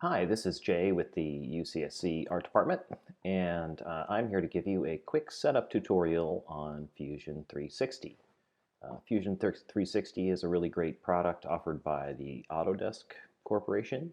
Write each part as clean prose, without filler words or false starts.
Hi, this is Jay with the UCSC Art Department, and I'm here to give you a quick setup tutorial on Fusion 360. Fusion 360 is a really great product offered by the Autodesk Corporation,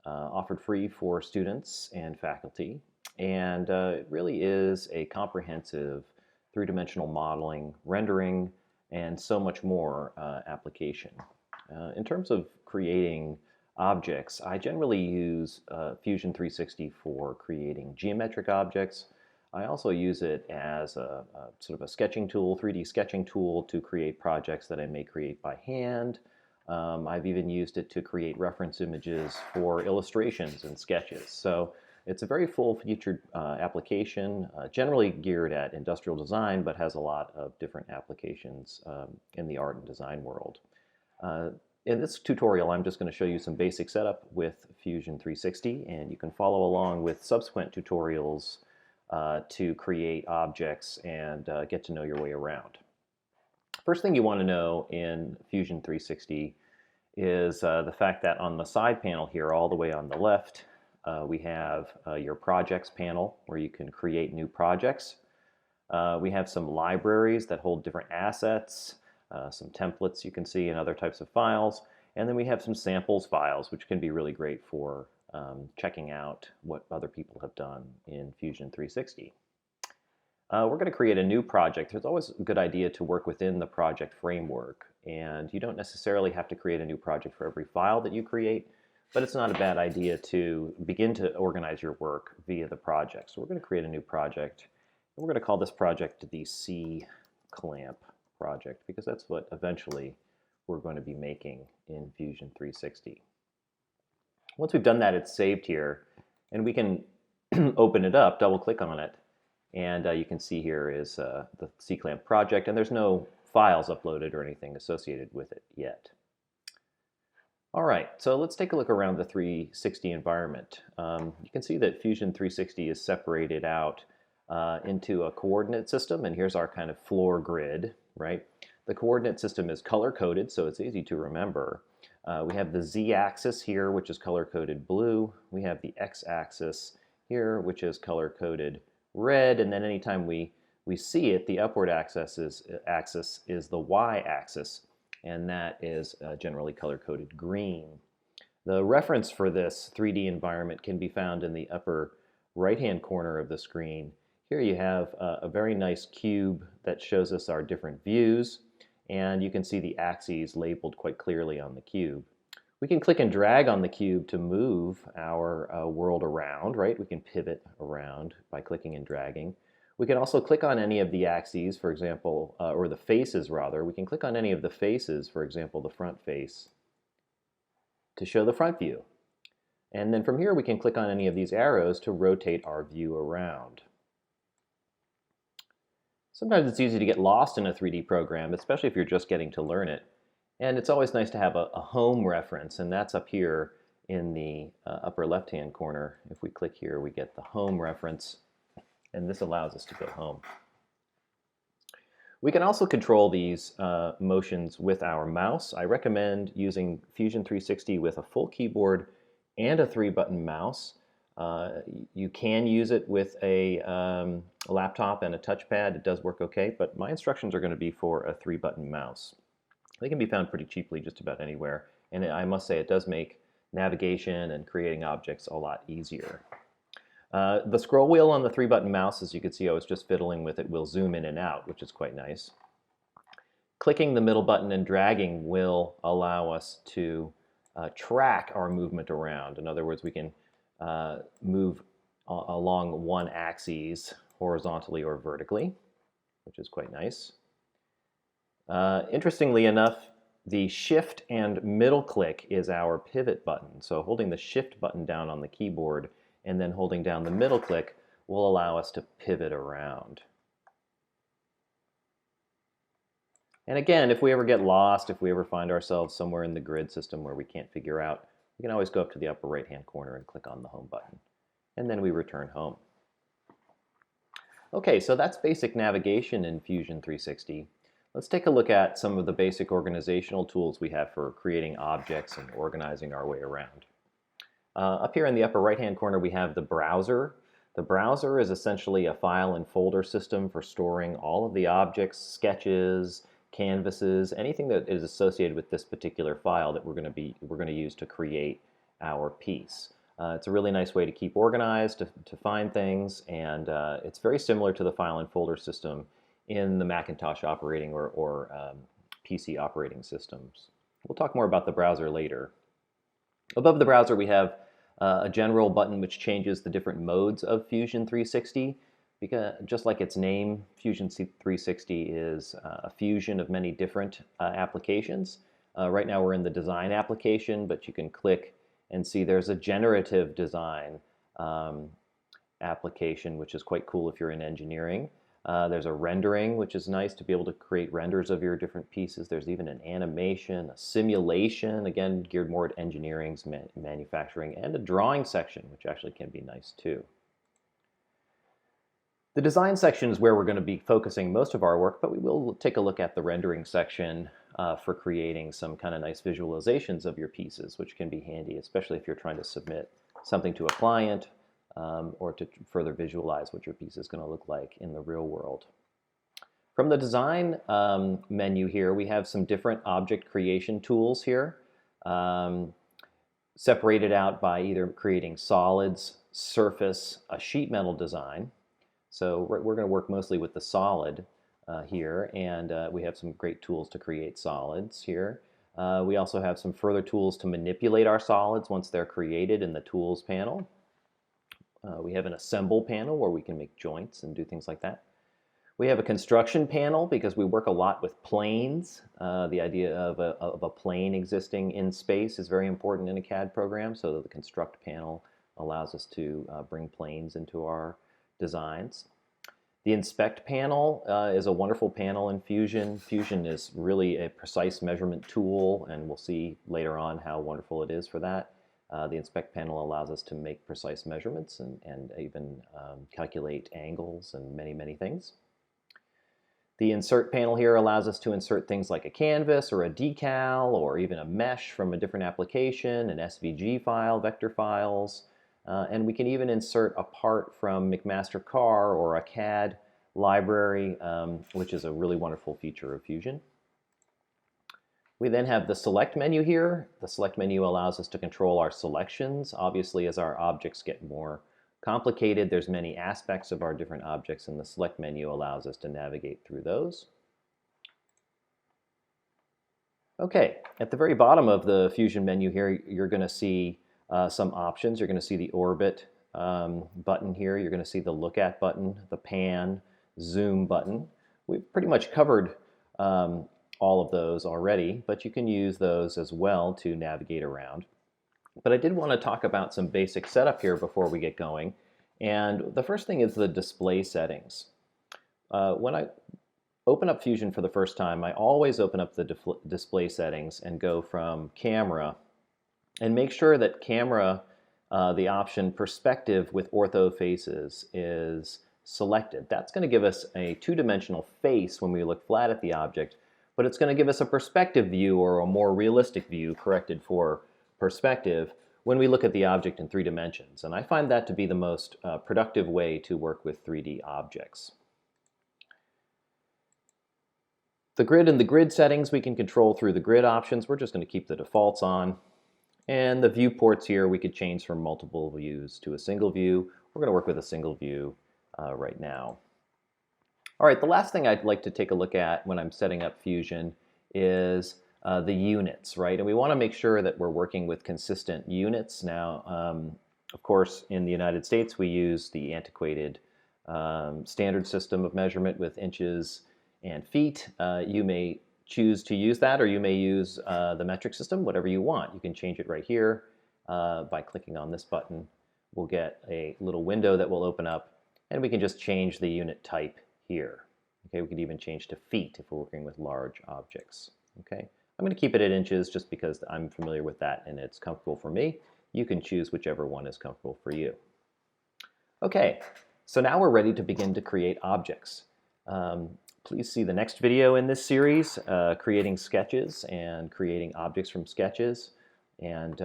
offered free for students and faculty, and it really is a comprehensive three-dimensional modeling, rendering, and so much more application. In terms of creating objects, I generally use Fusion 360 for creating geometric objects. I also use it as a sort of a sketching tool, 3D sketching tool to create projects that I may create by hand. I've even used it to create reference images for illustrations and sketches. So it's a very full-featured application, generally geared at industrial design, but has a lot of different applications in the art and design world. Uh, in this tutorial, I'm just going to show you some basic setup with Fusion 360, and you can follow along with subsequent tutorials to create objects and get to know your way around. First thing you want to know in Fusion 360 is the fact that on the side panel here, all the way on the left, we have your projects panel where you can create new projects. We have some libraries that hold different assets, some templates you can see and other types of files, and then we have some samples files which can be really great for checking out what other people have done in Fusion 360. We're going to create a new project. It's always a good idea to work within the project framework, and you don't necessarily have to create a new project for every file that you create, but it's not a bad idea to begin to organize your work via the project. So we're going to create a new project, and we're going to call this project the C-clamp project, because that's what eventually we're going to be making in Fusion 360. Once we've done that, it's saved here, and we can open it up, double click on it, and you can see here is the C-clamp project, and there's no files uploaded or anything associated with it yet. All right, so let's take a look around the 360 environment. You can see that Fusion 360 is separated out into a coordinate system, and here's our kind of floor grid, right? The coordinate system is color-coded, so it's easy to remember. We have the z-axis here, which is color-coded blue. We have the x-axis here, which is color-coded red, and then anytime we see it, the upward axis is the y-axis, and that is generally color-coded green. The reference for this 3D environment can be found in the upper right-hand corner of the screen. Here you have a very nice cube that shows us our different views, and you can see the axes labeled quite clearly on the cube. We can click and drag on the cube to move our world around, right? We can pivot around by clicking and dragging. We can also click on any of the axes, for example, or the faces rather. We can click on any of the faces, for example, the front face, to show the front view. And then from here we can click on any of these arrows to rotate our view around. Sometimes it's easy to get lost in a 3D program, especially if you're just getting to learn it. And it's always nice to have a home reference, and that's up here in the upper left-hand corner. If we click here, we get the home reference, and this allows us to go home. We can also control these motions with our mouse. I recommend using Fusion 360 with a full keyboard and a 3-button mouse. You can use it with a laptop and a touchpad. It does work okay, but my instructions are going to be for a 3-button mouse. They can be found pretty cheaply just about anywhere, and I must say it does make navigation and creating objects a lot easier. The scroll wheel on the 3-button mouse, as you can see, I was just fiddling with it, will zoom in and out, which is quite nice. Clicking the middle button and dragging will allow us to track our movement around. In other words, we can move along one axis horizontally or vertically, which is quite nice. Interestingly enough, the shift and middle click is our pivot button. So holding the shift button down on the keyboard and then holding down the middle click will allow us to pivot around. And again, if we ever get lost, if we ever find ourselves somewhere in the grid system where we can't figure out, we can always go up to the upper right-hand corner and click on the home button. And then we return home. Okay, so that's basic navigation in Fusion 360. Let's take a look at some of the basic organizational tools we have for creating objects and organizing our way around. Up here in the upper right-hand corner, we have the browser. The browser is essentially a file and folder system for storing all of the objects, sketches, canvases, anything that is associated with this particular file that we're going to use to create our piece. It's a really nice way to keep organized, to find things, and it's very similar to the file and folder system in the Macintosh operating or PC operating systems. We'll talk more about the browser later. Above the browser, we have a general button which changes the different modes of Fusion 360. Because just like its name, Fusion 360 is a fusion of many different applications. Right now we're in the design application, but you can click and see there's a generative design application, which is quite cool if you're in engineering. There's a rendering, which is nice to be able to create renders of your different pieces. There's even an animation, a simulation, again geared more at engineering, manufacturing, and a drawing section, which actually can be nice too. The design section is where we're going to be focusing most of our work, but we will take a look at the rendering section for creating some kind of nice visualizations of your pieces, which can be handy, especially if you're trying to submit something to a client or to further visualize what your piece is going to look like in the real world. From the design menu here, we have some different object creation tools here, separated out by either creating solids, surface, a sheet metal design. So we're going to work mostly with the solid here, and we have some great tools to create solids here. We also have some further tools to manipulate our solids once they're created in the tools panel. We have an assemble panel where we can make joints and do things like that. We have a construction panel because we work a lot with planes. The idea of a plane existing in space is very important in a CAD program, so the construct panel allows us to bring planes into our designs. The inspect panel is a wonderful panel in Fusion. Fusion is really a precise measurement tool, and we'll see later on how wonderful it is for that. The inspect panel allows us to make precise measurements and even calculate angles and many things. The insert panel here allows us to insert things like a canvas or a decal or even a mesh from a different application, an SVG file, vector files, and we can even insert a part from McMaster-Carr or a CAD library, which is a really wonderful feature of Fusion. We then have the select menu here. The select menu allows us to control our selections. Obviously, as our objects get more complicated, there's many aspects of our different objects, and the select menu allows us to navigate through those. Okay, at the very bottom of the Fusion menu here, you're going to see some options. You're going to see the orbit button here. You're going to see the look at button, the pan, zoom button. We've pretty much covered all of those already, but you can use those as well to navigate around. But I did want to talk about some basic setup here before we get going. And the first thing is the display settings. When I open up Fusion for the first time, I always open up the display settings and go from camera and make sure that camera, the option perspective with ortho faces is selected. That's going to give us a two-dimensional face when we look flat at the object, but it's going to give us a perspective view or a more realistic view corrected for perspective when we look at the object in 3 dimensions. And I find that to be the most productive way to work with 3D objects. The grid and the grid settings we can control through the grid options. We're just going to keep the defaults on. And the viewports here we could change from multiple views to a single view. We're going to work with a single view right now. All right, the last thing I'd like to take a look at when I'm setting up Fusion is the units, right? And we want to make sure that we're working with consistent units. Now, of course, in the United States, we use the antiquated standard system of measurement with inches and feet. You may choose to use that, or you may use the metric system, whatever you want. You can change it right here by clicking on this button. We'll get a little window that will open up, and we can just change the unit type here. Okay, we could even change to feet if we're working with large objects. Okay, I'm going to keep it at inches just because I'm familiar with that and it's comfortable for me. You can choose whichever one is comfortable for you. Okay, so now we're ready to begin to create objects. Please see the next video in this series, creating sketches and creating objects from sketches. And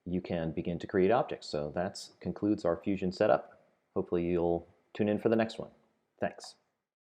you can begin to create objects. So that concludes our Fusion setup. Hopefully you'll tune in for the next one. Thanks.